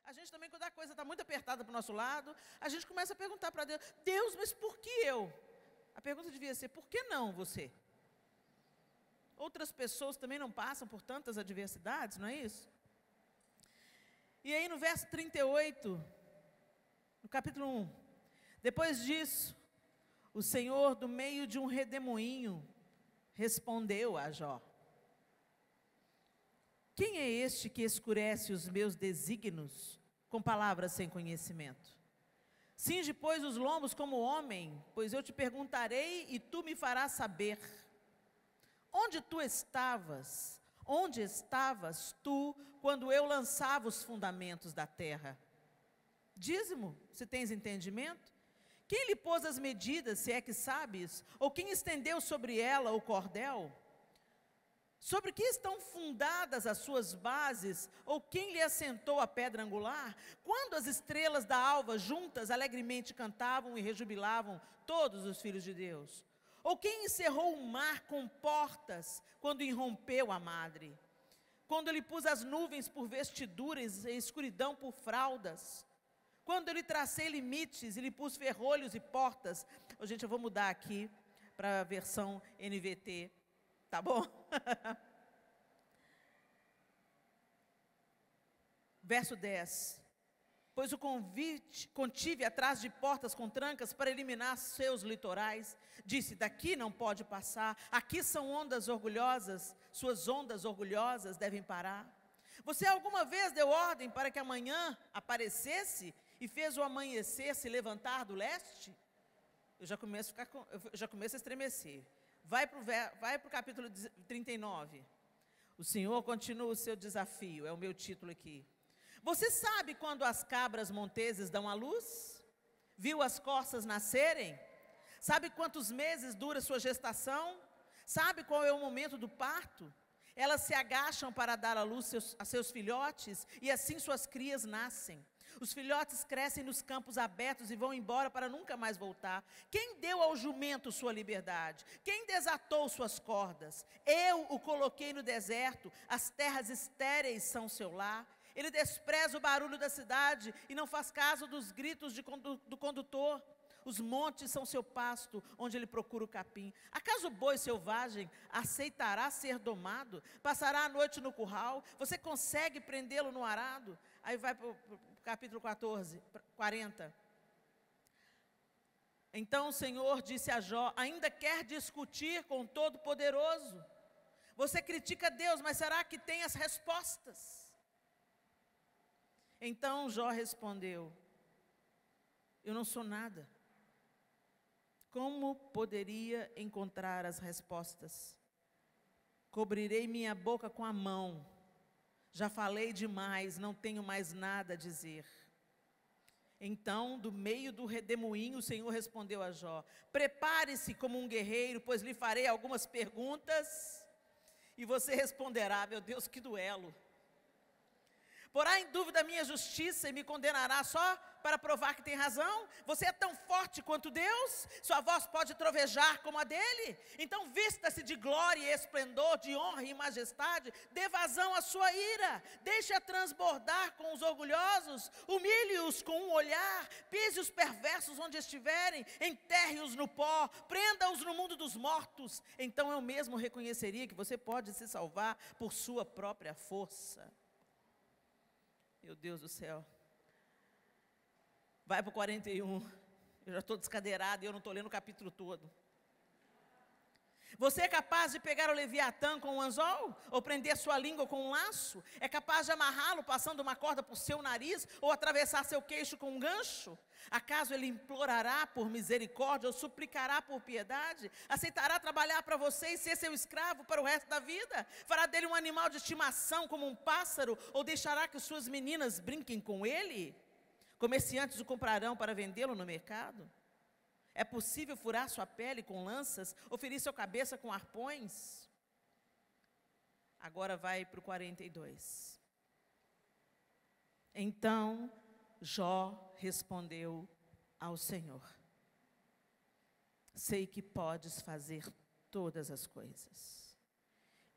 A gente também, quando a coisa está muito apertada para o nosso lado, a gente começa a perguntar para Deus, Deus, mas por que eu? A pergunta devia ser, por que não você? Outras pessoas também não passam por tantas adversidades, não é isso? E aí no verso 38, no capítulo 1, depois disso, o Senhor, do meio de um redemoinho, respondeu a Jó: quem é este que escurece os meus desígnios com palavras sem conhecimento? Cinge, pois, os lombos como homem, pois eu te perguntarei e tu me farás saber. Onde tu estavas? Onde estavas tu quando eu lançava os fundamentos da terra? Dízimo, se tens entendimento? Quem lhe pôs as medidas, se é que sabes? Ou quem estendeu sobre ela o cordel? Sobre que estão fundadas as suas bases? Ou quem lhe assentou a pedra angular? Quando as estrelas da alva juntas alegremente cantavam e rejubilavam todos os filhos de Deus? Ou quem encerrou o mar com portas quando irrompeu a madre? Quando ele pôs as nuvens por vestiduras e a escuridão por fraldas? Quando eu lhe tracei limites e lhe pus ferrolhos e portas? Oh, gente, eu vou mudar aqui para a versão NVT, tá bom? Verso 10. Pois o contive atrás de portas com trancas para eliminar seus litorais. Disse, daqui não pode passar, aqui são ondas orgulhosas, suas ondas orgulhosas devem parar. Você alguma vez deu ordem para que amanhã aparecesse e fez o amanhecer se levantar do leste? Eu já começo a estremecer. Vai para o capítulo 39. O Senhor continua o seu desafio, é o meu título aqui. Você sabe quando as cabras monteses dão à luz? Viu as corças nascerem? Sabe quantos meses dura sua gestação? Sabe qual é o momento do parto? Elas se agacham para dar à luz a seus filhotes, e assim suas crias nascem. Os filhotes crescem nos campos abertos e vão embora para nunca mais voltar. Quem deu ao jumento sua liberdade? Quem desatou suas cordas? Eu o coloquei no deserto, as terras estéreis são seu lar. Ele despreza o barulho da cidade e não faz caso dos gritos do condutor. Os montes são seu pasto, onde ele procura o capim. Acaso o boi selvagem aceitará ser domado? Passará a noite no curral? Você consegue prendê-lo no arado? Aí vai para o capítulo 40. Então o Senhor disse a Jó, ainda quer discutir com o Todo-Poderoso? Você critica Deus, mas será que tem as respostas? Então Jó respondeu, eu não sou nada. Como poderia encontrar as respostas? Cobrirei minha boca com a mão. Já falei demais, não tenho mais nada a dizer. Então, do meio do redemoinho, o Senhor respondeu a Jó, prepare-se como um guerreiro, pois lhe farei algumas perguntas, e você responderá, meu Deus, que duelo. Porá em dúvida a minha justiça e me condenará só para provar que tem razão? Você é tão forte quanto Deus? Sua voz pode trovejar como a dele? Então vista-se de glória e esplendor, de honra e majestade, dê vazão à sua ira, deixe-a transbordar com os orgulhosos, humilhe-os com um olhar, pise os perversos onde estiverem, enterre-os no pó, prenda-os no mundo dos mortos. Então eu mesmo reconheceria que você pode se salvar por sua própria força. Meu Deus do céu. Vai para o 41. Eu já estou descadeirada e eu não estou lendo o capítulo todo. Você é capaz de pegar o Leviatã com um anzol? Ou prender sua língua com um laço? É capaz de amarrá-lo passando uma corda por seu nariz? Ou atravessar seu queixo com um gancho? Acaso ele implorará por misericórdia ou suplicará por piedade? Aceitará trabalhar para você e ser seu escravo para o resto da vida? Fará dele um animal de estimação como um pássaro? Ou deixará que suas meninas brinquem com ele? Comerciantes o comprarão para vendê-lo no mercado? É possível furar sua pele com lanças, ou ferir sua cabeça com arpões? Agora vai para o 42. Então Jó respondeu ao Senhor, sei que podes fazer todas as coisas,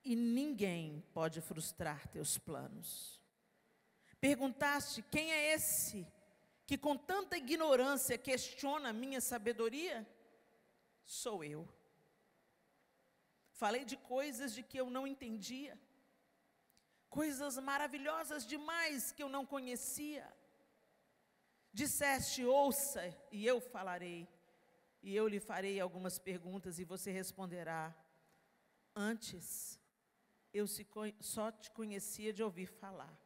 e ninguém pode frustrar teus planos. Perguntaste: quem é esse que com tanta ignorância questiona a minha sabedoria? Sou eu. Falei de coisas de que eu não entendia, coisas maravilhosas demais que eu não conhecia. Disseste: ouça e eu falarei, e eu lhe farei algumas perguntas e você responderá. Antes, eu só te conhecia de ouvir falar.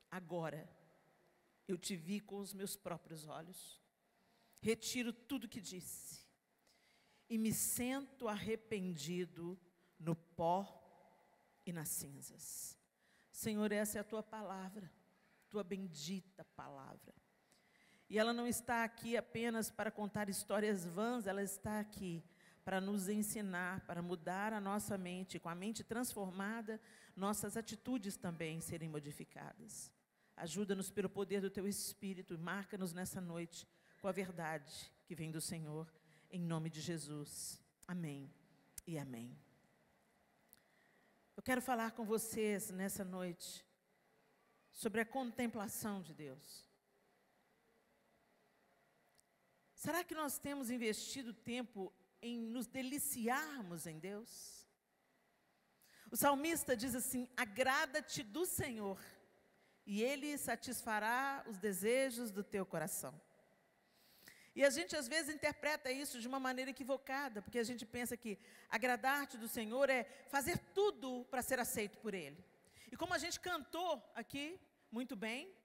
Agora, eu te vi com os meus próprios olhos. Retiro tudo que disse e me sinto arrependido no pó e nas cinzas. Senhor, essa é a tua palavra, tua bendita palavra. E ela não está aqui apenas para contar histórias vãs, ela está aqui para nos ensinar, para mudar a nossa mente. Com a mente transformada, nossas atitudes também serem modificadas. Ajuda-nos pelo poder do teu Espírito e marca-nos nessa noite com a verdade que vem do Senhor, em nome de Jesus. Amém e amém. Eu quero falar com vocês nessa noite sobre a contemplação de Deus. Será que nós temos investido tempo em nos deliciarmos em Deus? O salmista diz assim: agrada-te do Senhor, e Ele satisfará os desejos do teu coração. E a gente às vezes interpreta isso de uma maneira equivocada, porque a gente pensa que agradar-te do Senhor é fazer tudo para ser aceito por Ele. E como a gente cantou aqui, muito bem,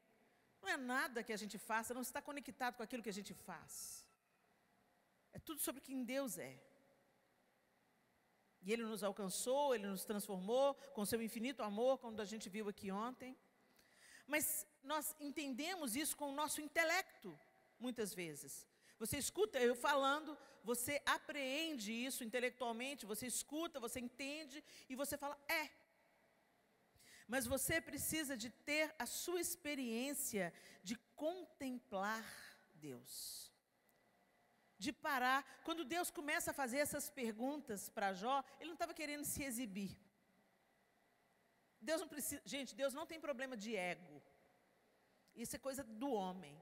não é nada que a gente faça, não está conectado com aquilo que a gente faz. É tudo sobre quem Deus é. E Ele nos alcançou, Ele nos transformou com seu infinito amor, como a gente viu aqui ontem. Mas nós entendemos isso com o nosso intelecto, muitas vezes. Você escuta eu falando, você apreende isso intelectualmente, você escuta, você entende e você fala, é. Mas você precisa de ter a sua experiência de contemplar Deus. De parar. Quando Deus começa a fazer essas perguntas para Jó, Ele não estava querendo se exibir. Deus não precisa, gente, Deus não tem problema de ego. Isso é coisa do homem.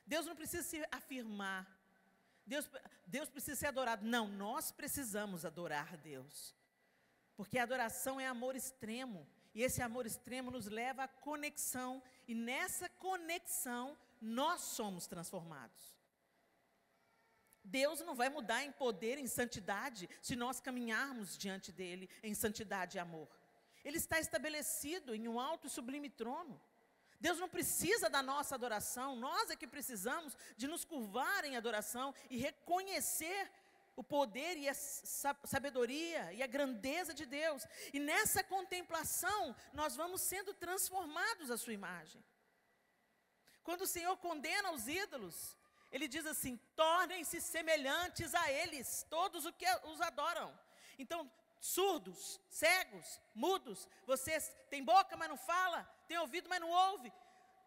Deus não precisa se afirmar. Deus precisa ser adorado. Não, nós precisamos adorar Deus. Porque a adoração é amor extremo. E esse amor extremo nos leva à conexão. E nessa conexão, nós somos transformados. Deus não vai mudar em poder, em santidade, se nós caminharmos diante dEle em santidade e amor. Ele está estabelecido em um alto e sublime trono. Deus não precisa da nossa adoração, nós é que precisamos de nos curvar em adoração e reconhecer o poder e a sabedoria e a grandeza de Deus. E nessa contemplação, nós vamos sendo transformados à sua imagem. Quando o Senhor condena os ídolos, Ele diz assim, tornem-se semelhantes a eles, todos os que os adoram. Então, surdos, cegos, mudos, vocês têm boca, mas não fala, têm ouvido, mas não ouve,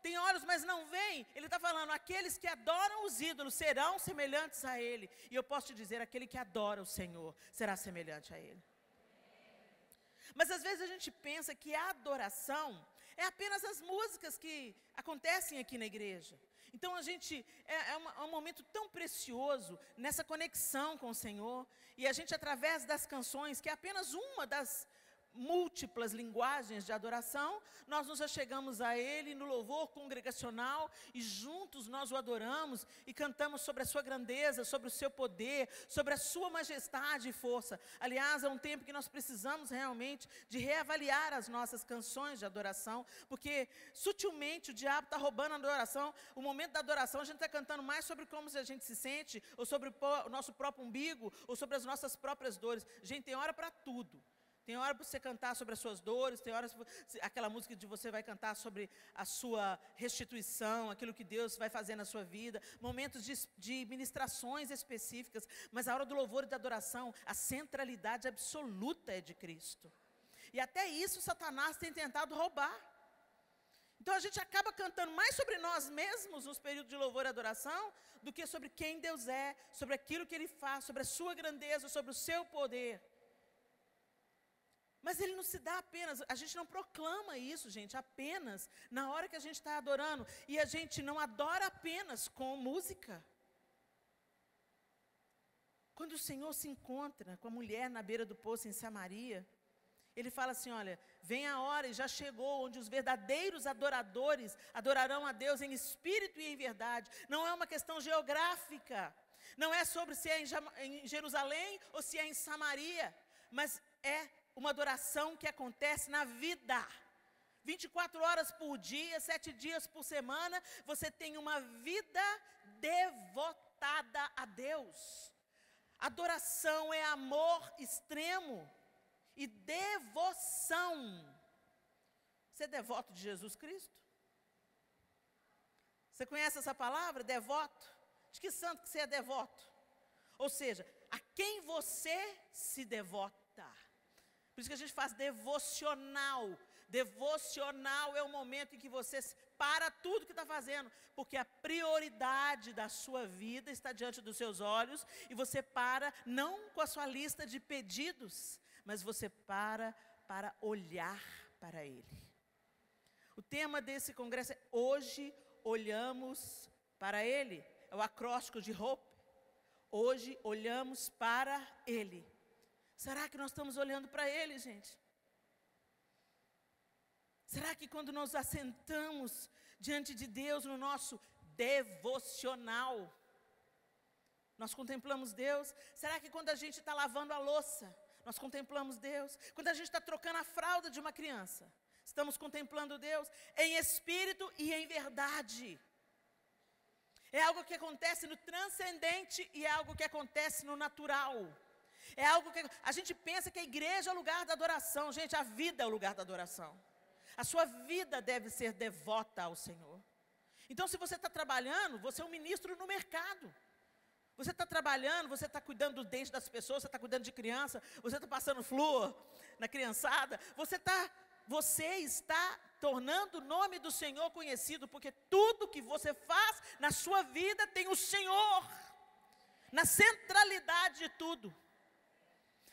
têm olhos, mas não veem. Ele está falando, aqueles que adoram os ídolos serão semelhantes a Ele. E eu posso te dizer, aquele que adora o Senhor será semelhante a Ele. Mas às vezes a gente pensa que a adoração é apenas as músicas que acontecem aqui na igreja. Então a gente, é um momento tão precioso nessa conexão com o Senhor. E a gente, através das canções, que é apenas uma das múltiplas linguagens de adoração, nós nos achegamos a Ele no louvor congregacional e juntos nós o adoramos e cantamos sobre a sua grandeza, sobre o seu poder, sobre a sua majestade e força. Aliás, é um tempo que nós precisamos realmente de reavaliar as nossas canções de adoração, porque sutilmente o diabo está roubando a adoração. O momento da adoração a gente está cantando mais sobre como a gente se sente, ou sobre o nosso próprio umbigo, ou sobre as nossas próprias dores. Gente, tem hora para tudo. Tem hora para você cantar sobre as suas dores, tem hora, aquela música de você vai cantar sobre a sua restituição, aquilo que Deus vai fazer na sua vida, momentos de ministrações específicas, mas a hora do louvor e da adoração, a centralidade absoluta é de Cristo. E até isso Satanás tem tentado roubar. Então a gente acaba cantando mais sobre nós mesmos nos períodos de louvor e adoração, do que sobre quem Deus é, sobre aquilo que Ele faz, sobre a sua grandeza, sobre o seu poder. Mas ele não se dá apenas, a gente não proclama isso, gente, apenas na hora que a gente está adorando. E a gente não adora apenas com música. Quando o Senhor se encontra com a mulher na beira do poço em Samaria, ele fala assim, olha, vem a hora e já chegou, onde os verdadeiros adoradores adorarão a Deus em espírito e em verdade. Não é uma questão geográfica, não é sobre se é em Jerusalém ou se é em Samaria, mas é uma adoração que acontece na vida. 24 horas por dia, 7 dias por semana, você tem uma vida devotada a Deus. Adoração é amor extremo e devoção. Você é devoto de Jesus Cristo? Você conhece essa palavra, devoto? De que santo que você é devoto? Ou seja, a quem você se devota. Por isso que a gente faz devocional. Devocional é o momento em que você para tudo que está fazendo, porque a prioridade da sua vida está diante dos seus olhos, e você para, não com a sua lista de pedidos, mas você para olhar para Ele. O tema desse congresso é Hoje Olhamos para Ele. É o acróstico de Hope. Hoje olhamos para Ele. Será que nós estamos olhando para Ele, gente? Será que quando nós assentamos diante de Deus no nosso devocional, nós contemplamos Deus? Será que quando a gente está lavando a louça, nós contemplamos Deus? Quando a gente está trocando a fralda de uma criança, estamos contemplando Deus em espírito e em verdade. É algo que acontece no transcendente e é algo que acontece no natural. É algo que a gente pensa que a igreja é o lugar da adoração. Gente, a vida é o lugar da adoração. A sua vida deve ser devota ao Senhor. Então, se você está trabalhando, você é um ministro no mercado. Você está trabalhando, você está cuidando dos dentes das pessoas, você está cuidando de criança, você está passando flúor na criançada, você está tornando o nome do Senhor conhecido, porque tudo que você faz na sua vida tem o Senhor na centralidade de tudo.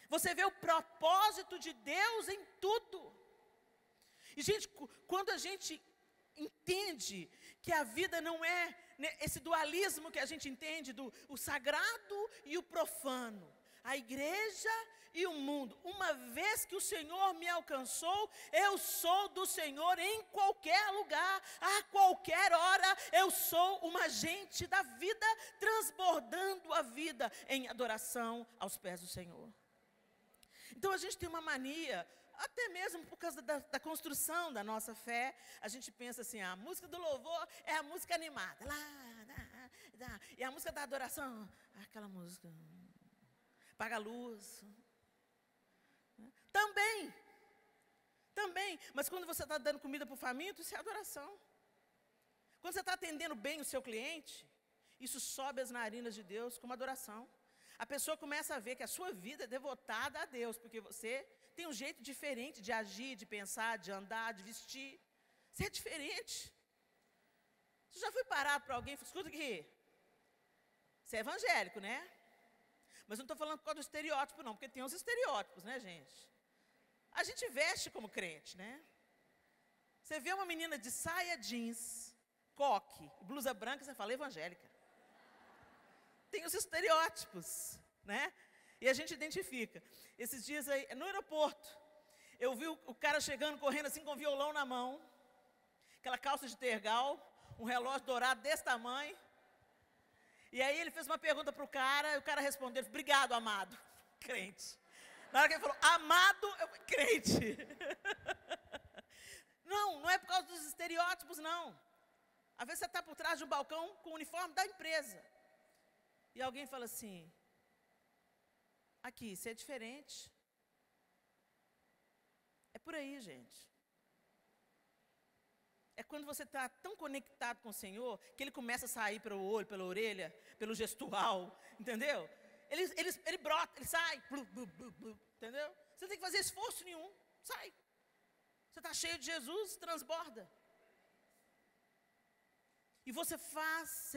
Você vê o propósito de Deus em tudo. E, gente, quando a gente entende que a vida não é esse dualismo que a gente entende do o sagrado e o profano, a igreja e o mundo, uma vez que o Senhor me alcançou, eu sou do Senhor em qualquer lugar, a qualquer hora, eu sou uma agente da vida, transbordando a vida em adoração aos pés do Senhor. Então a gente tem uma mania, até mesmo por causa da construção da nossa fé, a gente pensa assim, a música do louvor é a música animada, e a música da adoração, aquela música, apaga a luz. Também, mas quando você está dando comida para o faminto, isso é adoração. Quando você está atendendo bem o seu cliente, isso sobe as narinas de Deus como adoração. A pessoa começa a ver que a sua vida é devotada a Deus, porque você tem um jeito diferente de agir, de pensar, de andar, de vestir. Você é diferente. Você já foi parado para alguém e falou, escuta aqui, você é evangélico, né? Mas não estou falando por causa do estereótipo, não, porque tem uns estereótipos, né, gente? A gente veste como crente, né? Você vê uma menina de saia jeans, coque, blusa branca, você fala evangélica. Tem os estereótipos, né? E a gente identifica. Esses dias aí, no aeroporto, eu vi o cara chegando, correndo assim com violão na mão, aquela calça de tergal, um relógio dourado desse tamanho. E aí ele fez uma pergunta para o cara, e o cara respondeu, obrigado, amado, crente. Na hora que ele falou, amado, eu fui crente. Não é por causa dos estereótipos, não. Às vezes você está por trás de um balcão com o uniforme da empresa. E alguém fala assim, aqui, você é diferente. É por aí, gente. É quando você está tão conectado com o Senhor, que Ele começa a sair pelo olho, pela orelha, pelo gestual, entendeu? Ele brota, ele sai, blu, blu, blu, blu, entendeu? Você não tem que fazer esforço nenhum, sai. Você está cheio de Jesus, transborda. E você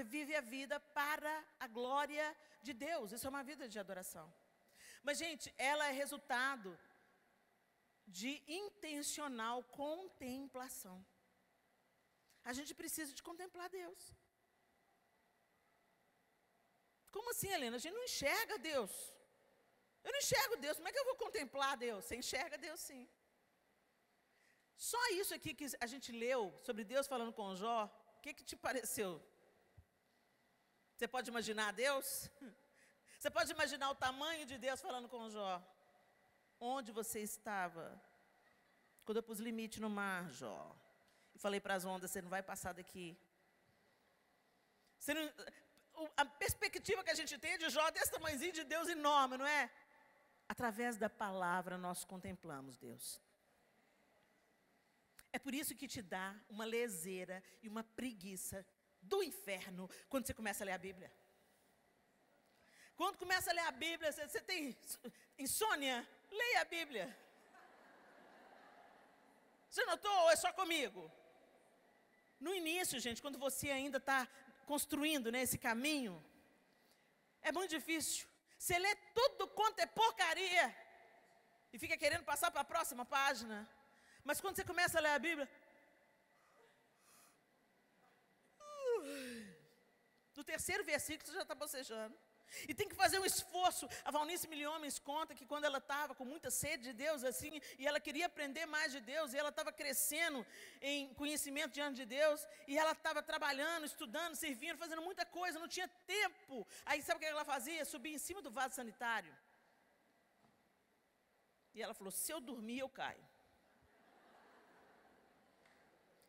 vive a vida para a glória de Deus. Isso é uma vida de adoração. Mas, gente, ela é resultado de intencional contemplação. A gente precisa de contemplar Deus. Como assim, Helena? A gente não enxerga Deus. Eu não enxergo Deus, como é que eu vou contemplar Deus? Você enxerga Deus sim. Só isso aqui que a gente leu sobre Deus falando com Jó, o que te pareceu? Você pode imaginar Deus? Você pode imaginar o tamanho de Deus falando com Jó? Onde você estava? Quando eu pus limite no mar, Jó, e falei para as ondas, você não vai passar daqui. Você não, a perspectiva que a gente tem de Jó, desse tamanhozinho de Deus enorme, não é? Através da palavra nós contemplamos Deus. É por isso que te dá uma leseira e uma preguiça do inferno quando você começa a ler a Bíblia. Quando começa a ler a Bíblia, você tem insônia? Leia a Bíblia. Você notou ou é só comigo? No início, gente, quando você ainda está construindo, né, esse caminho, é muito difícil. Você lê tudo quanto é porcaria e fica querendo passar para a próxima página. Mas quando você começa a ler a Bíblia, no terceiro versículo você já está bocejando. E tem que fazer um esforço. A Valnice Milhomens conta que quando ela estava com muita sede de Deus, assim, e ela queria aprender mais de Deus, e ela estava crescendo em conhecimento diante de Deus, e ela estava trabalhando, estudando, servindo, fazendo muita coisa, não tinha tempo. Aí sabe o que ela fazia? Subia em cima do vaso sanitário. E ela falou, se eu dormir, eu caio.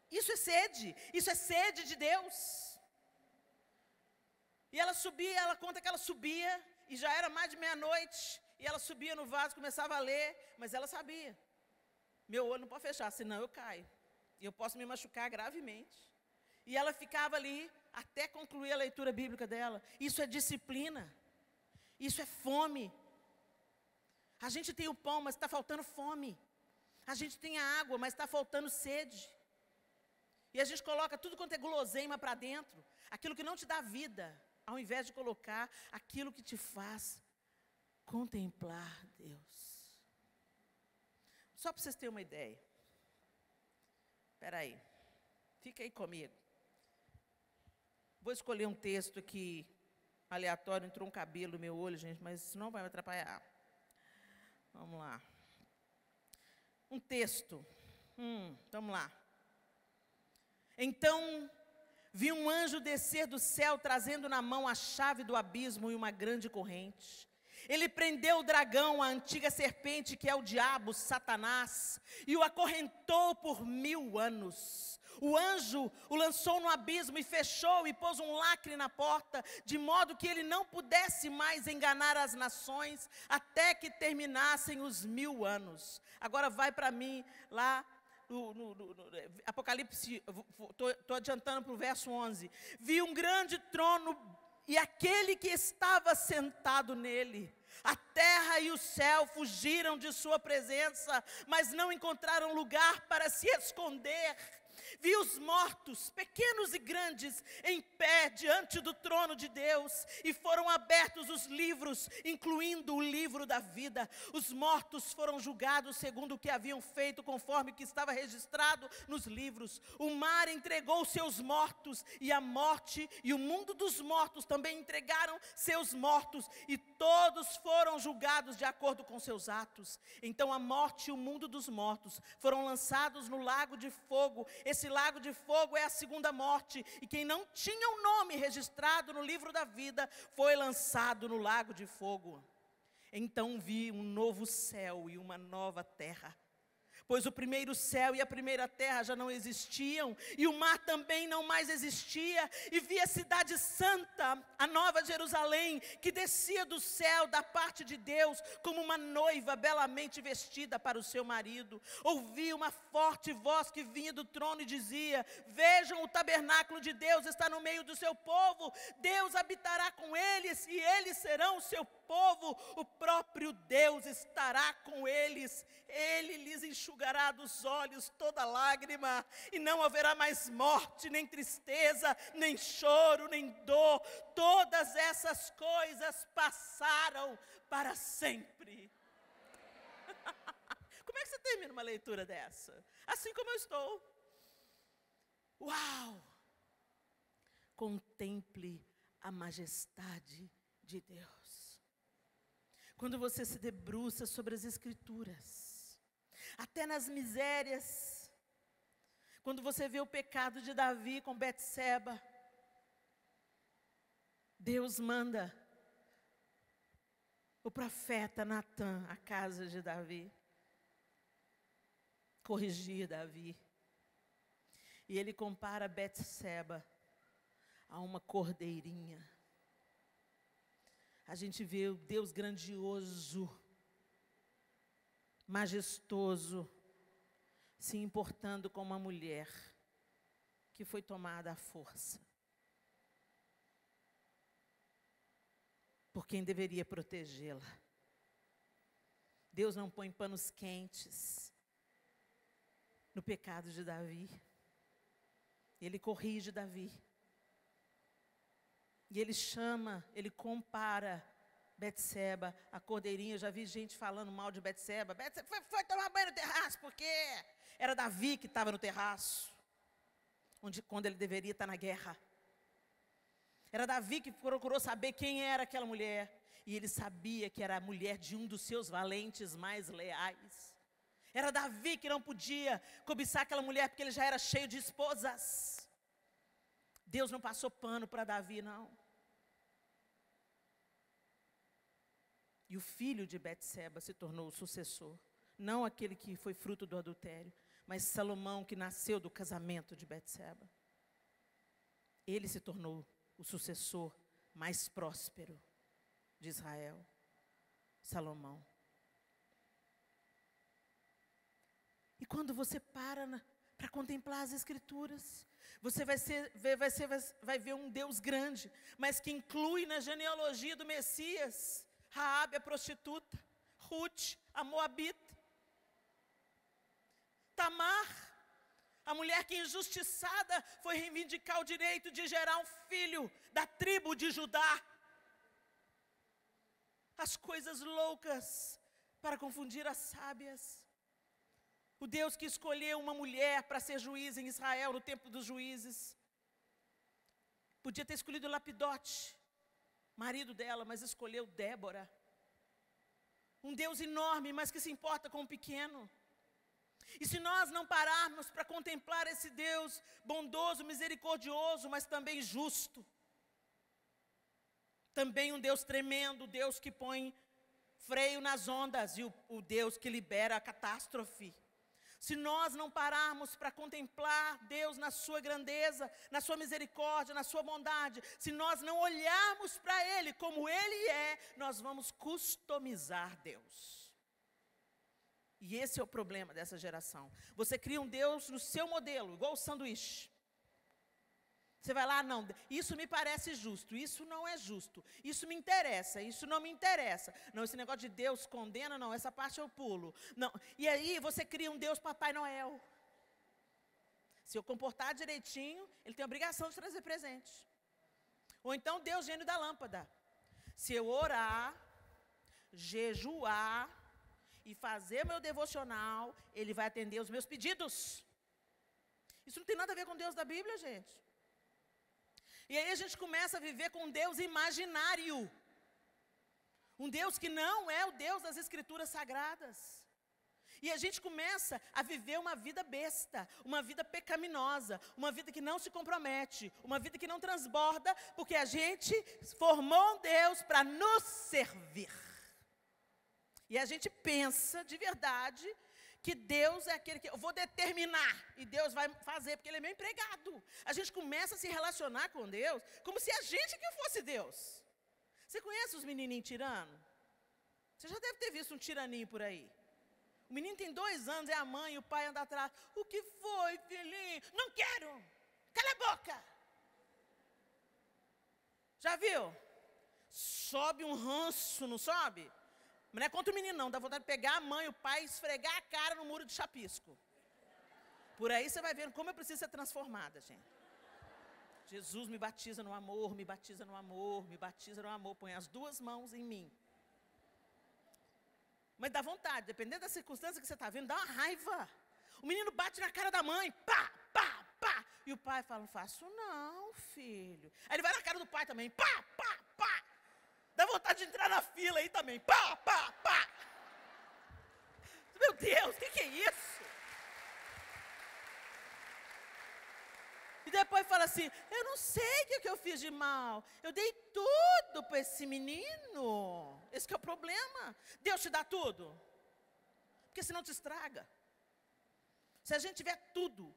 Isso é sede de Deus. E ela subia, ela conta que ela subia, e já era mais de meia-noite, e ela subia no vaso, começava a ler, mas ela sabia. Meu olho não pode fechar, senão eu caio. E eu posso me machucar gravemente. E ela ficava ali, até concluir a leitura bíblica dela. Isso é disciplina. Isso é fome. A gente tem o pão, mas está faltando fome. A gente tem a água, mas está faltando sede. E a gente coloca tudo quanto é guloseima para dentro, aquilo que não te dá vida, ao invés de colocar aquilo que te faz contemplar Deus. Só para vocês terem uma ideia. Espera aí, fica aí comigo. Vou escolher um texto aqui, aleatório, entrou um cabelo no meu olho, gente, mas isso não vai me atrapalhar. Vamos lá. Um texto. Vamos lá. Então, vi um anjo descer do céu, trazendo na mão a chave do abismo e uma grande corrente. Ele prendeu o dragão, a antiga serpente, que é o diabo, Satanás, e o acorrentou por 1000 anos. O anjo o lançou no abismo e fechou e pôs um lacre na porta, de modo que ele não pudesse mais enganar as nações, até que terminassem os 1000 anos. Agora vai para mim lá, no Apocalipse, estou adiantando para o verso 11. Vi um grande trono e aquele que estava sentado nele. A terra e o céu fugiram de sua presença, mas não encontraram lugar para se esconder. Vi os mortos, pequenos e grandes, em pé diante do trono de Deus, e foram abertos os livros, incluindo o livro da vida. Os mortos foram julgados segundo o que haviam feito, conforme o que estava registrado nos livros. O mar entregou seus mortos, e a morte e o mundo dos mortos também entregaram seus mortos, e todos foram julgados de acordo com seus atos. Então a morte e o mundo dos mortos foram lançados no lago de fogo. Esse lago de fogo é a segunda morte, e quem não tinha o nome registrado no livro da vida foi lançado no lago de fogo. Então vi um novo céu e uma nova terra, pois o primeiro céu e a primeira terra já não existiam, e o mar também não mais existia. E vi a cidade santa, a nova Jerusalém, que descia do céu da parte de Deus, como uma noiva belamente vestida para o seu marido. Ouvi uma forte voz que vinha do trono e dizia: vejam, o tabernáculo de Deus está no meio do seu povo, Deus habitará com eles, e eles serão o seu povo, o próprio Deus estará com eles. Ele lhes enxugará dos olhos toda lágrima, e não haverá mais morte, nem tristeza, nem choro, nem dor. Todas essas coisas passaram para sempre. Como é que você termina uma leitura dessa? Assim como eu estou. Uau! Contemple a majestade de Deus. Quando você se debruça sobre as Escrituras, até nas misérias, quando você vê o pecado de Davi com Betseba, Deus manda o profeta Natã à casa de Davi, corrigir Davi. E ele compara Betseba a uma cordeirinha. A gente vê o Deus grandioso, majestoso, se importando com uma mulher que foi tomada à força por quem deveria protegê-la. Deus não põe panos quentes no pecado de Davi. Ele corrige Davi. E ele chama, ele compara Betseba, a cordeirinha. Eu já vi gente falando mal de Betseba. Betseba foi tomar banho no terraço, porque era Davi que estava no terraço, quando ele deveria estar na guerra. Era Davi que procurou saber quem era aquela mulher. E ele sabia que era a mulher de um dos seus valentes mais leais. Era Davi que não podia cobiçar aquela mulher, porque ele já era cheio de esposas. Deus não passou pano para Davi, não. E o filho de Betseba se tornou o sucessor. Não aquele que foi fruto do adultério, mas Salomão, que nasceu do casamento de Betseba. Ele se tornou o sucessor mais próspero de Israel, Salomão. E quando você para para contemplar as Escrituras, você vai ver um Deus grande, mas que inclui na genealogia do Messias Raabe, a prostituta, Ruth, a moabita, Tamar, a mulher que injustiçada foi reivindicar o direito de gerar um filho da tribo de Judá. As coisas loucas para confundir as sábias. O Deus que escolheu uma mulher para ser juiz em Israel no tempo dos juízes. Podia ter escolhido Lapidote, marido dela, mas escolheu Débora. Um Deus enorme, mas que se importa com o pequeno. E se nós não pararmos para contemplar esse Deus bondoso, misericordioso, mas também justo, também um Deus tremendo, Deus que põe freio nas ondas e o Deus que libera a catástrofe. Se nós não pararmos para contemplar Deus na sua grandeza, na sua misericórdia, na sua bondade, se nós não olharmos para Ele como Ele é, nós vamos customizar Deus. E esse é o problema dessa geração. Você cria um Deus no seu modelo, igual o sanduíche. Você vai lá, não, isso me parece justo, isso não é justo, isso me interessa, isso não me interessa. Não, esse negócio de Deus condena, não, essa parte eu pulo. Não. E aí você cria um Deus Papai Noel. Se eu comportar direitinho, ele tem a obrigação de trazer presente. Ou então Deus gênio da lâmpada. Se eu orar, jejuar e fazer meu devocional, ele vai atender os meus pedidos. Isso não tem nada a ver com Deus da Bíblia, gente. E aí a gente começa a viver com um Deus imaginário. Um Deus que não é o Deus das Escrituras Sagradas. E a gente começa a viver uma vida besta, uma vida pecaminosa, uma vida que não se compromete, uma vida que não transborda, porque a gente formou um Deus para nos servir. E a gente pensa de verdade que Deus é aquele que eu vou determinar e Deus vai fazer, porque Ele é meu empregado. A gente começa a se relacionar com Deus como se a gente que fosse Deus. Você conhece os menininhos tirano? Você já deve ter visto um tiraninho por aí. O menino tem 2 anos, é a mãe e o pai andam atrás. O que foi, filhinho? Não quero! Cala a boca! Já viu? Sobe um ranço, não sobe? Mas não é contra o menino não, dá vontade de pegar a mãe e o pai e esfregar a cara no muro de chapisco. Por aí você vai vendo como eu preciso ser transformada, gente. Jesus me batiza no amor, me batiza no amor, me batiza no amor. Põe as 2 mãos em mim. Mas dá vontade, dependendo da circunstância que você está vendo, dá uma raiva. O menino bate na cara da mãe, pá, pá, pá. E o pai fala, não faço não, filho. Aí ele vai na cara do pai também, pá, pá, pá. Dá vontade de entrar na fila aí também, pá, pá, pá. Meu Deus, o que é isso? E depois fala assim, eu não sei o que eu fiz de mal. Eu dei tudo para esse menino. Esse que é o problema. Deus te dá tudo. Porque senão te estraga. Se a gente tiver tudo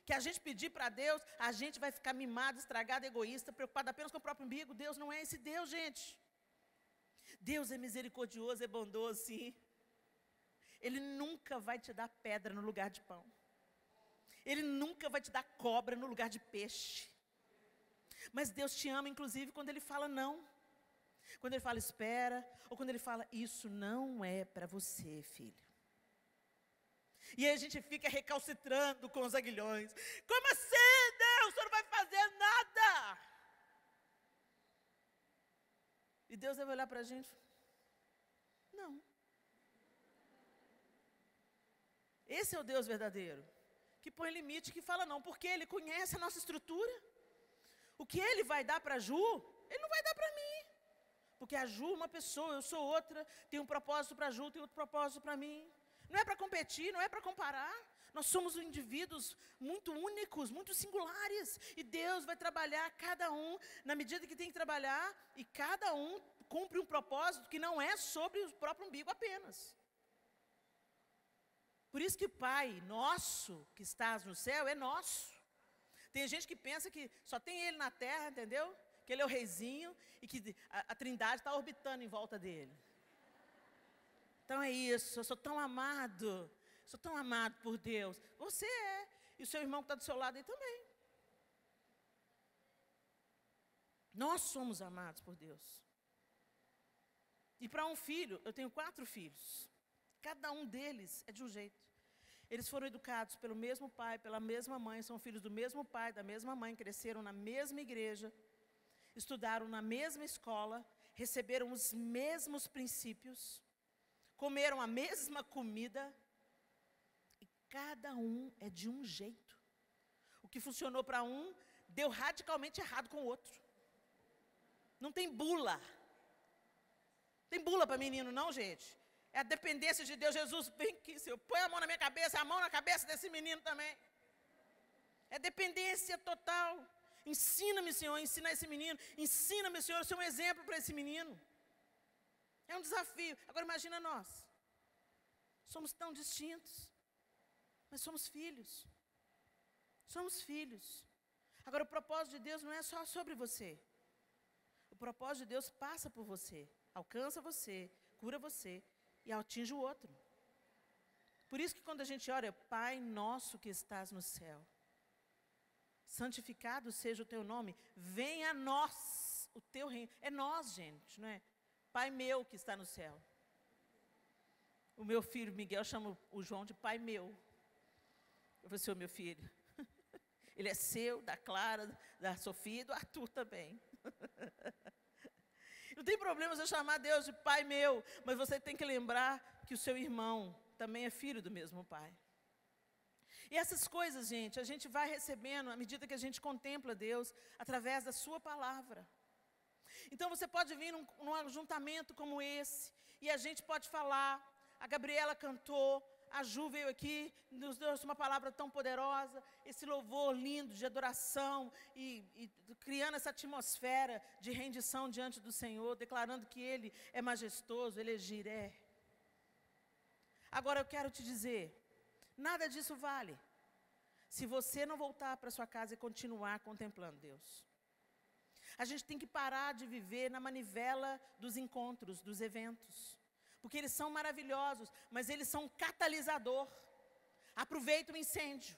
que a gente pedir para Deus, a gente vai ficar mimado, estragado, egoísta, preocupado apenas com o próprio umbigo. Deus não é esse Deus, gente. Deus é misericordioso, é bondoso, sim. Ele nunca vai te dar pedra no lugar de pão. Ele nunca vai te dar cobra no lugar de peixe. Mas Deus te ama, inclusive, quando Ele fala não. Quando Ele fala espera, ou quando Ele fala, isso não é para você, filho. E aí a gente fica recalcitrando com os aguilhões. Como assim, Deus? Você não vai fazer nada. E Deus vai olhar para a gente. Não. Esse é o Deus verdadeiro. Que põe limite, que fala não. Porque Ele conhece a nossa estrutura. O que Ele vai dar para a Ju, Ele não vai dar para mim. Porque a Ju é uma pessoa, eu sou outra. Tem um propósito para a Ju, tem outro propósito para mim. Não é para competir, não é para comparar. Nós somos indivíduos muito únicos, muito singulares. E Deus vai trabalhar cada um na medida que tem que trabalhar. E cada um cumpre um propósito que não é sobre o próprio umbigo apenas. Por isso que o Pai nosso, que estás no céu, é nosso. Tem gente que pensa que só tem Ele na terra, entendeu? Que Ele é o reizinho e que a Trindade está orbitando em volta dele. Então é isso, eu sou tão amado por Deus. Você é, e o seu irmão que está do seu lado aí também. Nós somos amados por Deus. E para um filho, eu tenho 4 filhos. Cada um deles é de um jeito. Eles foram educados pelo mesmo pai, pela mesma mãe, são filhos do mesmo pai, da mesma mãe, cresceram na mesma igreja, estudaram na mesma escola, receberam os mesmos princípios, comeram a mesma comida, e cada um é de um jeito. O que funcionou para um, deu radicalmente errado com o outro. Não tem bula. Tem bula para menino não, gente. É a dependência de Deus. Jesus, vem aqui, Senhor, põe a mão na minha cabeça, a mão na cabeça desse menino também. É dependência total. Ensina-me, Senhor, ensina esse menino. Ensina-me, Senhor, ser um exemplo para esse menino. É um desafio. Agora imagina nós. Somos tão distintos, mas somos filhos. Somos filhos. Agora o propósito de Deus não é só sobre você. O propósito de Deus passa por você, alcança você, cura você e atinge o outro. Por isso que quando a gente ora, é Pai nosso que estás no céu, santificado seja o teu nome, venha a nós o teu reino. É nós, gente, não é? Pai meu que está no céu. O meu filho Miguel chama o João de pai meu. Eu falei assim, meu filho, ele é seu, da Clara, da Sofia e do Arthur também. Não tem problema você chamar Deus de pai meu, mas você tem que lembrar que o seu irmão também é filho do mesmo pai. E essas coisas, gente, a gente vai recebendo à medida que a gente contempla Deus através da sua palavra. Então você pode vir num ajuntamento como esse, e a gente pode falar, a Gabriela cantou, a Ju veio aqui, nos deu uma palavra tão poderosa, esse louvor lindo de adoração e criando essa atmosfera de rendição diante do Senhor, declarando que Ele é majestoso, Ele é Jiré. Agora eu quero te dizer, nada disso vale se você não voltar para sua casa e continuar contemplando Deus. A gente tem que parar de viver na manivela dos encontros, dos eventos. Porque eles são maravilhosos, mas eles são um catalisador. Aproveita o incêndio.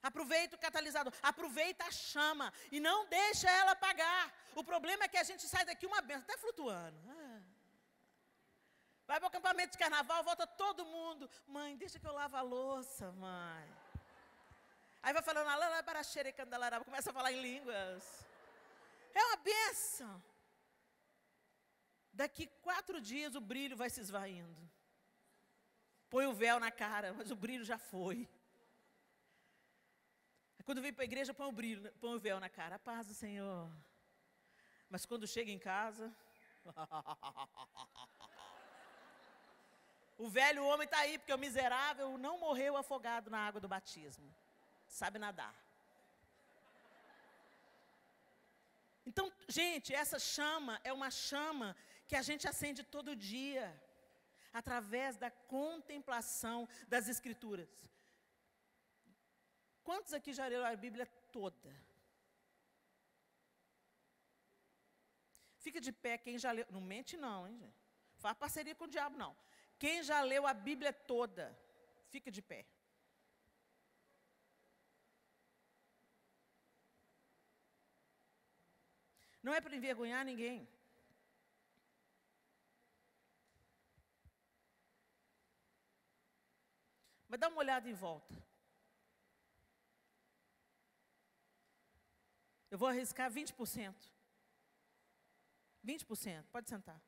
Aproveita o catalisador. Aproveita a chama e não deixa ela apagar. O problema é que a gente sai daqui uma benção, até flutuando. Vai para o acampamento de carnaval, volta todo mundo. Mãe, deixa que eu lavo a louça, mãe. Aí vai falando, começa a falar em línguas. É uma bênção. Daqui 4 dias o brilho vai se esvaindo. Põe o véu na cara, mas o brilho já foi. Quando vem para a igreja, põe o véu na cara. A paz do Senhor. Mas quando chega em casa... O velho homem está aí, porque o miserável não morreu afogado na água do batismo. Sabe nadar. Então, gente, essa chama é uma chama que a gente acende todo dia, através da contemplação das Escrituras. Quantos aqui já leram a Bíblia toda? Fica de pé quem já leu. Não mente não, hein, gente? Faz parceria com o diabo, não. Quem já leu a Bíblia toda, fica de pé. Não é para envergonhar ninguém. Mas dá uma olhada em volta. Eu vou arriscar 20%. 20%, pode sentar.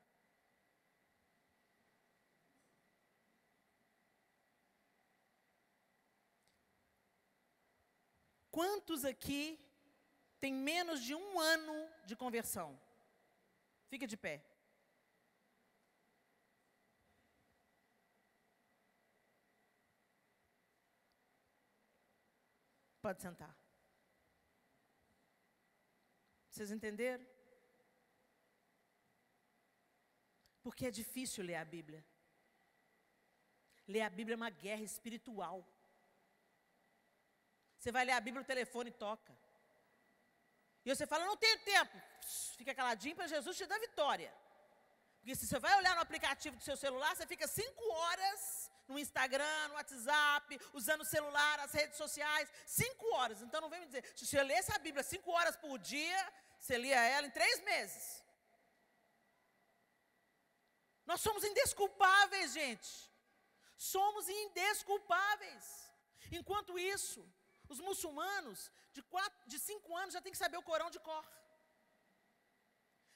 Quantos aqui tem menos de 1 ano de conversão? Fica de pé. Pode sentar. Vocês entenderam? Porque é difícil ler a Bíblia. Ler a Bíblia é uma guerra espiritual. Você vai ler a Bíblia, o telefone toca. E você fala, não tenho tempo. Fica caladinho para Jesus te dar vitória. Porque se você vai olhar no aplicativo do seu celular, você fica 5 horas no Instagram, no WhatsApp, usando o celular, as redes sociais, 5 horas. Então não vem me dizer, se você lesse a Bíblia 5 horas por dia, você lia ela em 3 meses. Nós somos indesculpáveis, gente. Somos indesculpáveis. Enquanto isso, os muçulmanos, de 5 anos, já tem que saber o Corão de cor.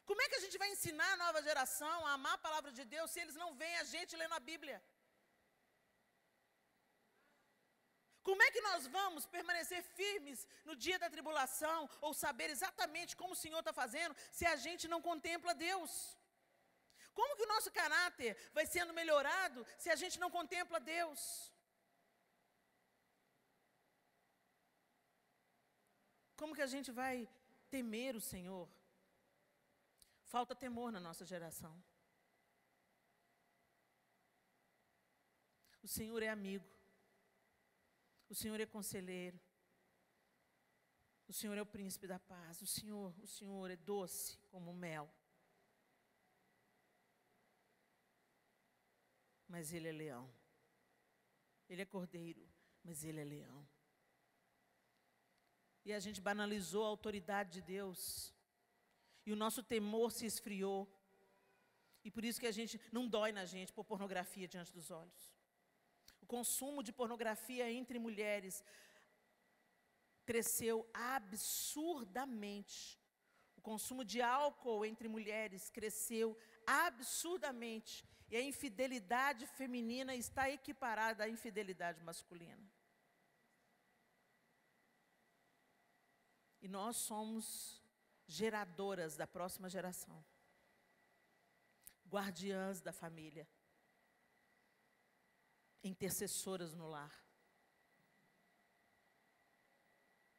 Como é que a gente vai ensinar a nova geração a amar a palavra de Deus se eles não veem a gente lendo a Bíblia? Como é que nós vamos permanecer firmes no dia da tribulação ou saber exatamente como o Senhor está fazendo se a gente não contempla Deus? Como que o nosso caráter vai sendo melhorado se a gente não contempla Deus? Como que a gente vai temer o Senhor? Falta temor na nossa geração. O Senhor é amigo. O Senhor é conselheiro. O Senhor é o príncipe da paz. O Senhor é doce como mel. Mas Ele é leão. Ele é cordeiro, mas Ele é leão. E a gente banalizou a autoridade de Deus. E o nosso temor se esfriou. E por isso que a gente, não dói na gente pôr pornografia diante dos olhos. O consumo de pornografia entre mulheres cresceu absurdamente. O consumo de álcool entre mulheres cresceu absurdamente. E a infidelidade feminina está equiparada à infidelidade masculina. E nós somos geradoras da próxima geração. Guardiãs da família. Intercessoras no lar.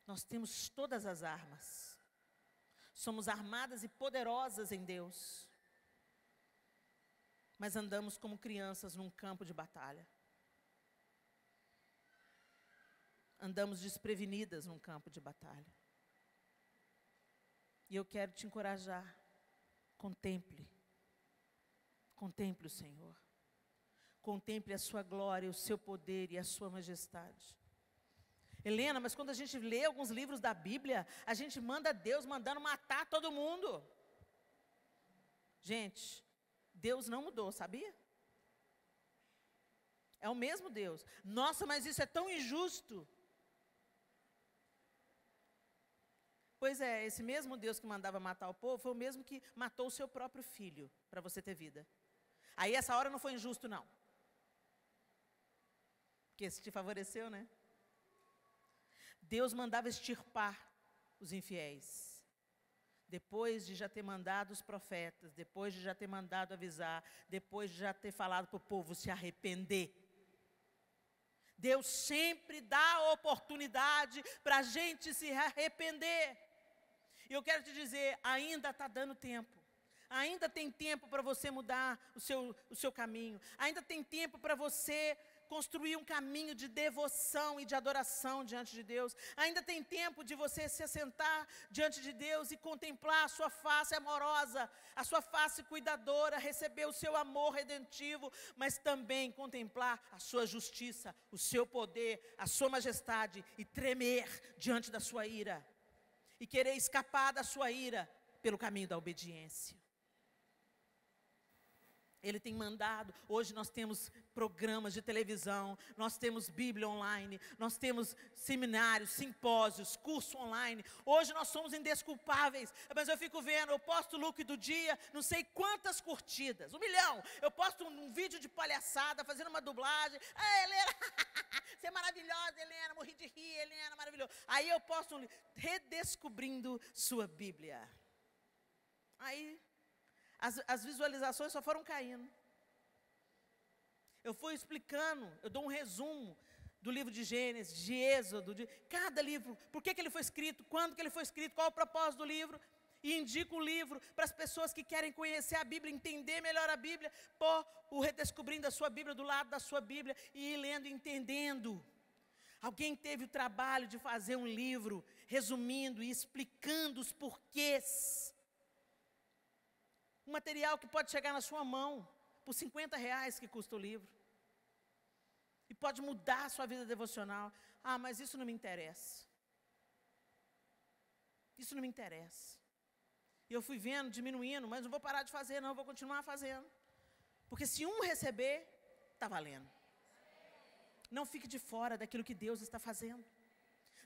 Nós temos todas as armas. Somos armadas e poderosas em Deus. Mas andamos como crianças num campo de batalha. Andamos desprevenidas num campo de batalha. E eu quero te encorajar. Contemple. Contemple o Senhor. Contemple a sua glória, o seu poder e a sua majestade. Helena, mas quando a gente lê alguns livros da Bíblia, a gente manda Deus mandando matar todo mundo. Gente, Deus não mudou, sabia? É o mesmo Deus. Nossa, mas isso é tão injusto. Pois é, esse mesmo Deus que mandava matar o povo, foi o mesmo que matou o seu próprio filho, para você ter vida. Aí essa hora não foi injusto, não. Porque isso te favoreceu, né? Deus mandava extirpar os infiéis. Depois de já ter mandado os profetas, depois de já ter mandado avisar, depois de já ter falado para o povo se arrepender. Deus sempre dá a oportunidade para a gente se arrepender. E eu quero te dizer, ainda está dando tempo. Ainda tem tempo para você mudar o seu caminho. Ainda tem tempo para você construir um caminho de devoção e de adoração diante de Deus. Ainda tem tempo de você se assentar diante de Deus e contemplar a sua face amorosa, a sua face cuidadora, receber o seu amor redentivo, mas também contemplar a sua justiça, o seu poder, a sua majestade e tremer diante da sua ira. E querer escapar da sua ira pelo caminho da obediência. Ele tem mandado, hoje nós temos programas de televisão, nós temos Bíblia online, nós temos seminários, simpósios, curso online. Hoje nós somos indesculpáveis, mas eu fico vendo, eu posto o look do dia, não sei quantas curtidas, 1 milhão. Eu posto um vídeo de palhaçada, fazendo uma dublagem. Ah, Helena, você é maravilhosa, Helena, morri de rir, Helena, maravilhosa. Aí eu posto redescobrindo sua Bíblia. Aí as visualizações só foram caindo. Eu fui explicando, eu dou um resumo do livro de Gênesis, de Êxodo, de cada livro, por que ele foi escrito, quando que ele foi escrito, qual o propósito do livro, e indico o livro para as pessoas que querem conhecer a Bíblia, entender melhor a Bíblia, pôr o redescobrindo a sua Bíblia do lado da sua Bíblia, e ir lendo e entendendo. Alguém teve o trabalho de fazer um livro, resumindo e explicando os porquês. Um material que pode chegar na sua mão, por R$50 que custa o livro. E pode mudar a sua vida devocional. Ah, mas isso não me interessa. Isso não me interessa. E eu fui vendo, diminuindo, mas não vou parar de fazer, não, vou continuar fazendo. Porque se um receber, está valendo. Não fique de fora daquilo que Deus está fazendo.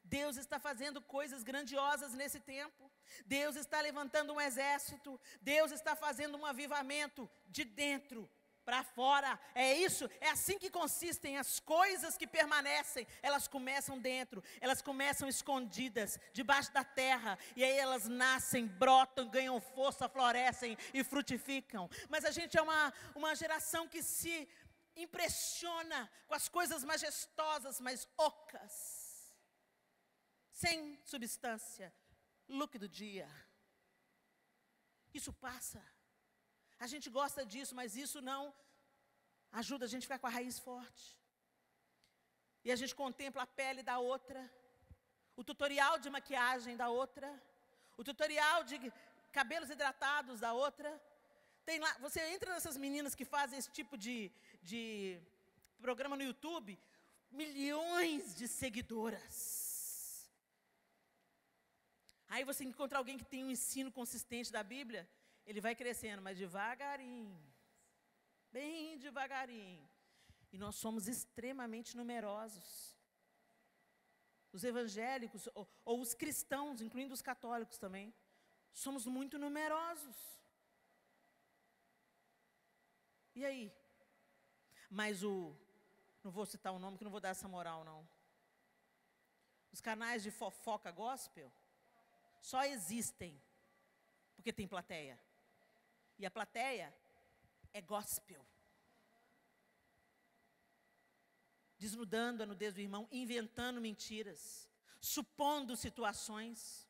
Deus está fazendo coisas grandiosas nesse tempo. Deus está levantando um exército. Deus está fazendo um avivamento de dentro para fora. É isso, é assim que consistem as coisas que permanecem. Elas começam dentro, elas começam escondidas, debaixo da terra. E aí elas nascem, brotam, ganham força, florescem e frutificam. Mas a gente é uma geração que se impressiona com as coisas majestosas, mas ocas. Sem substância, look do dia. Isso passa. A gente gosta disso, mas isso não ajuda a gente a ficar com a raiz forte. E a gente contempla a pele da outra, o tutorial de maquiagem da outra, o tutorial de cabelos hidratados da outra. Tem lá, você entra nessas meninas que fazem esse tipo de programa no YouTube, milhões de seguidoras. Aí você encontra alguém que tem um ensino consistente da Bíblia, ele vai crescendo, mas devagarinho, bem devagarinho. E nós somos extremamente numerosos. Os evangélicos, ou os cristãos, incluindo os católicos também, somos muito numerosos. E aí? Mas não vou citar o nome, que não vou dar essa moral, não. Os canais de fofoca gospel só existem porque tem plateia. E a plateia é gospel. Desnudando a nudez do irmão, inventando mentiras, supondo situações,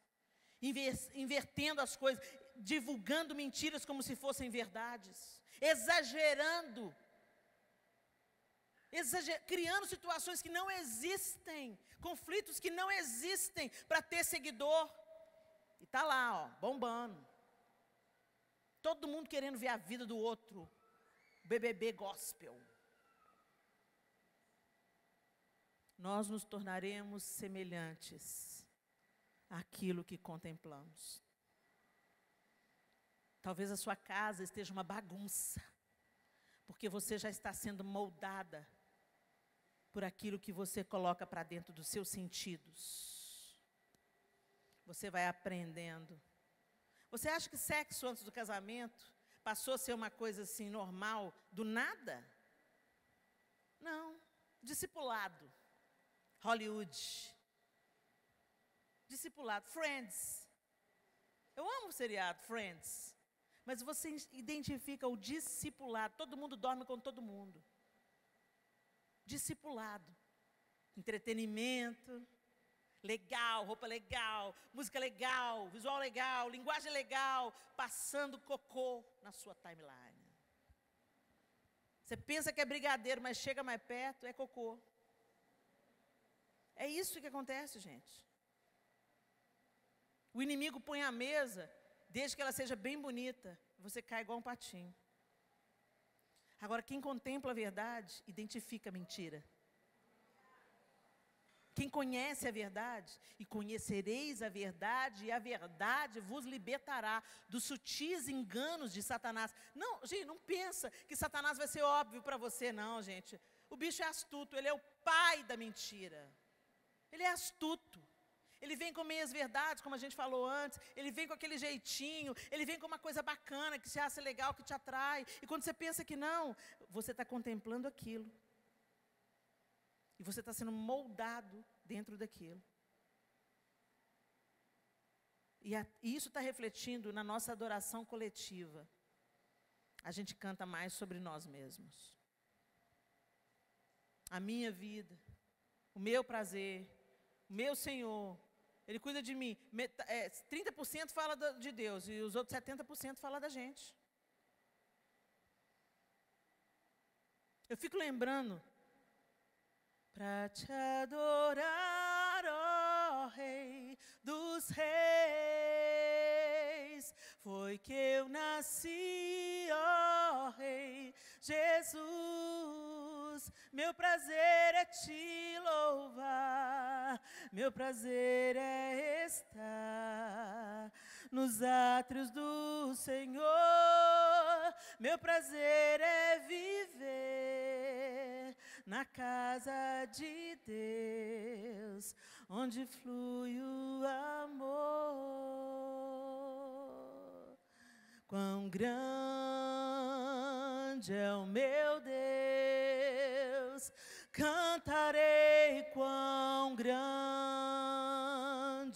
invertendo as coisas, divulgando mentiras como se fossem verdades, exagerando, criando situações que não existem, conflitos que não existem para ter seguidor. E está lá, ó, bombando. Todo mundo querendo ver a vida do outro. BBB gospel. Nós nos tornaremos semelhantes àquilo que contemplamos. Talvez a sua casa esteja uma bagunça, porque você já está sendo moldada por aquilo que você coloca para dentro dos seus sentidos. você vai aprendendo. Você acha que sexo antes do casamento passou a ser uma coisa assim normal, do nada? Não. Discipulado. Hollywood. Discipulado. Friends. Eu amo o seriado Friends. Mas você identifica o discipulado. Todo mundo dorme com todo mundo. Discipulado. Entretenimento. Legal, roupa legal, música legal, visual legal, linguagem legal, passando cocô na sua timeline. Você pensa que é brigadeiro, mas chega mais perto, é cocô. É isso que acontece, gente. O inimigo põe a mesa, desde que ela seja bem bonita, você cai igual um patinho. Agora, quem contempla a verdade, identifica a mentira. Quem conhece a verdade, e conhecereis a verdade, e a verdade vos libertará dos sutis enganos de Satanás. Não, gente, não pensa que Satanás vai ser óbvio para você, não, gente. O bicho é astuto, ele é o pai da mentira. Ele é astuto. Ele vem com meias verdades, como a gente falou antes, ele vem com aquele jeitinho, ele vem com uma coisa bacana, que te acha legal, que te atrai. E quando você pensa que não, você está contemplando aquilo. E você está sendo moldado dentro daquilo. E isso está refletindo na nossa adoração coletiva. A gente canta mais sobre nós mesmos. A minha vida, o meu prazer, o meu Senhor, Ele cuida de mim. 30% fala de Deus e os outros 70% fala da gente. Eu fico lembrando, pra te adorar, ó Rei dos Reis, foi que eu nasci, ó Rei Jesus. Meu prazer é te louvar, meu prazer é estar nos átrios do Senhor, meu prazer é viver na casa de Deus, onde flui o amor. Quão grande é o meu Deus, cantarei quão grande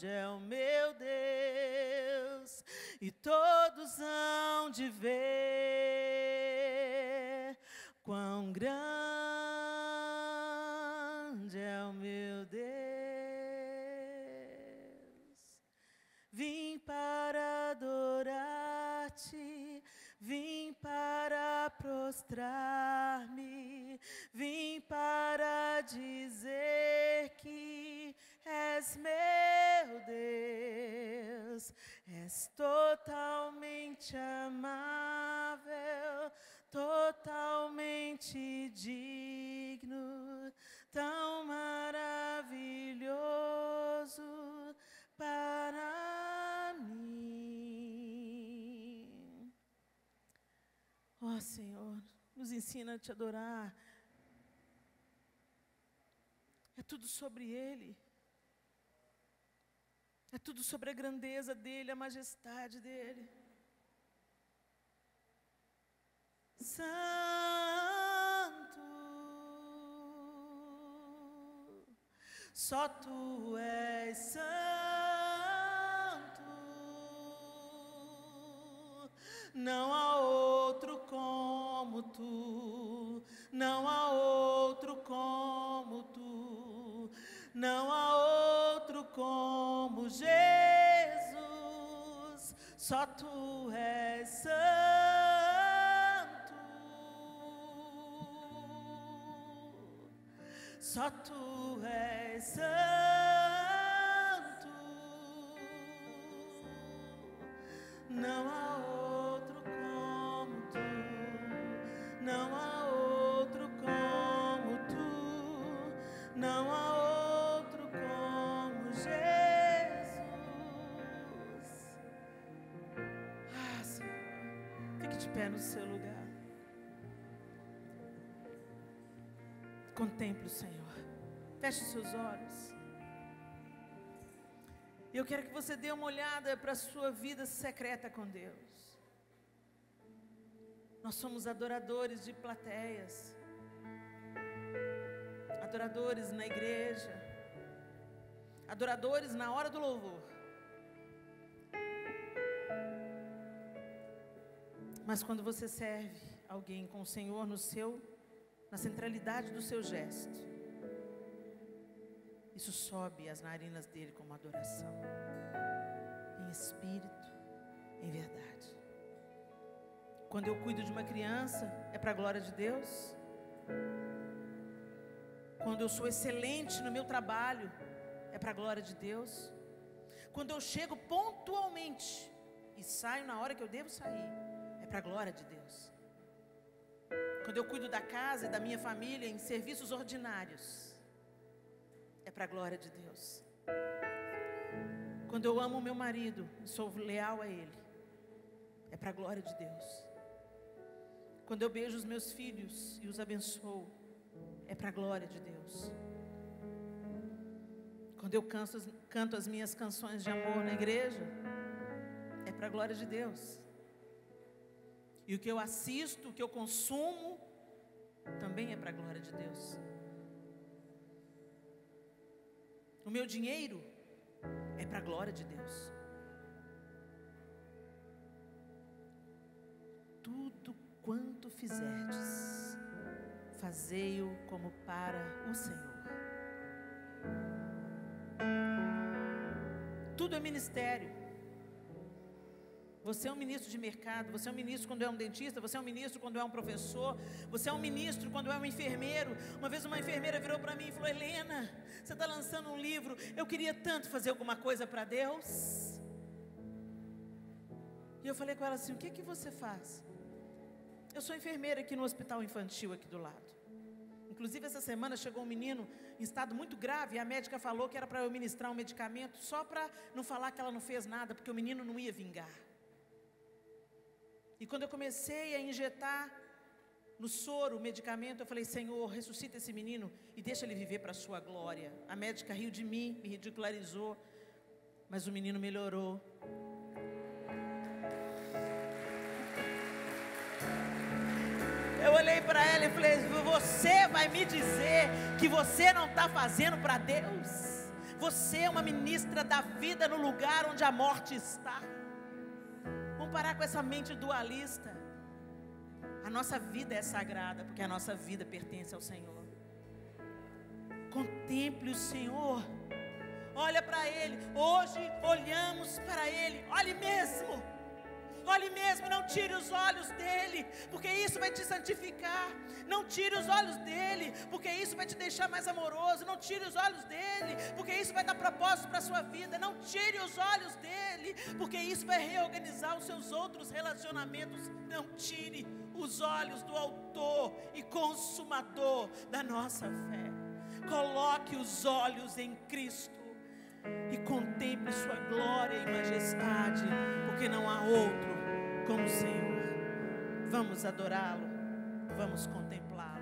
é o meu Deus, e todos hão de ver quão grande é o meu Deus. Vim para adorar-te, vim para prostrar-me, vim para dizer que és meu Deus, és totalmente amável, totalmente digno, tão maravilhoso para mim. Ó Senhor, nos ensina a te adorar. É tudo sobre Ele. É tudo sobre a grandeza dEle, a majestade dEle. Santo, só Tu és santo, não há outro como Tu, não há outro como Tu, não há outro como Jesus, só Tu és santo. Só Tu és santo, não há outro como Tu, não há outro como Tu, não há outro como Jesus. Ah, Senhor, fique de pé no seu lugar. Contemple o Senhor. Feche os seus olhos. Eu quero que você dê uma olhada para a sua vida secreta com Deus. Nós somos adoradores de plateias, adoradores na igreja, adoradores na hora do louvor. Mas quando você serve alguém com o Senhor na centralidade do seu gesto, isso sobe as narinas dele como adoração, em espírito, em verdade. Quando eu cuido de uma criança, é para a glória de Deus. Quando eu sou excelente no meu trabalho, é para a glória de Deus. Quando eu chego pontualmente e saio na hora que eu devo sair, é para a glória de Deus. Quando eu cuido da casa e da minha família em serviços ordinários, é para a glória de Deus. Quando eu amo o meu marido e sou leal a ele, é para a glória de Deus. Quando eu beijo os meus filhos e os abençoo, é para a glória de Deus. Quando eu canto as minhas canções de amor na igreja, é para a glória de Deus. E o que eu assisto, o que eu consumo, também é para a glória de Deus. O meu dinheiro é para a glória de Deus. Tudo quanto fizerdes, fazei-o como para o Senhor. Tudo é ministério. Você é um ministro de mercado, você é um ministro quando é um dentista, você é um ministro quando é um professor, você é um ministro quando é um enfermeiro. Uma vez uma enfermeira virou para mim e falou: Helena, você está lançando um livro, eu queria tanto fazer alguma coisa para Deus. E eu falei com ela assim: o que que você faz? Eu sou enfermeira aqui no hospital infantil aqui do lado. Inclusive essa semana chegou um menino em estado muito grave e a médica falou que era para eu ministrar um medicamento só para não falar que ela não fez nada, porque o menino não ia vingar. E quando eu comecei a injetar no soro o medicamento, eu falei: Senhor, ressuscita esse menino e deixa ele viver para a sua glória. A médica riu de mim, me ridicularizou, mas o menino melhorou. Eu olhei para ela e falei: você vai me dizer que você não está fazendo para Deus? Você é uma ministra da vida no lugar onde a morte está. Vamos parar com essa mente dualista. A nossa vida é sagrada, porque a nossa vida pertence ao Senhor. Contemple o Senhor. Olha para Ele. Hoje olhamos para Ele. Olhe mesmo. Olhe mesmo, não tire os olhos dele, porque isso vai te santificar. Não tire os olhos dele, porque isso vai te deixar mais amoroso. Não tire os olhos dele, porque isso vai dar propósito para a sua vida. Não tire os olhos dele, porque isso vai reorganizar os seus outros relacionamentos. Não tire os olhos do autor e consumador da nossa fé. Coloque os olhos em Cristo e contemple sua glória e majestade, porque não há outro como o Senhor. Vamos adorá-lo, vamos contemplá-lo.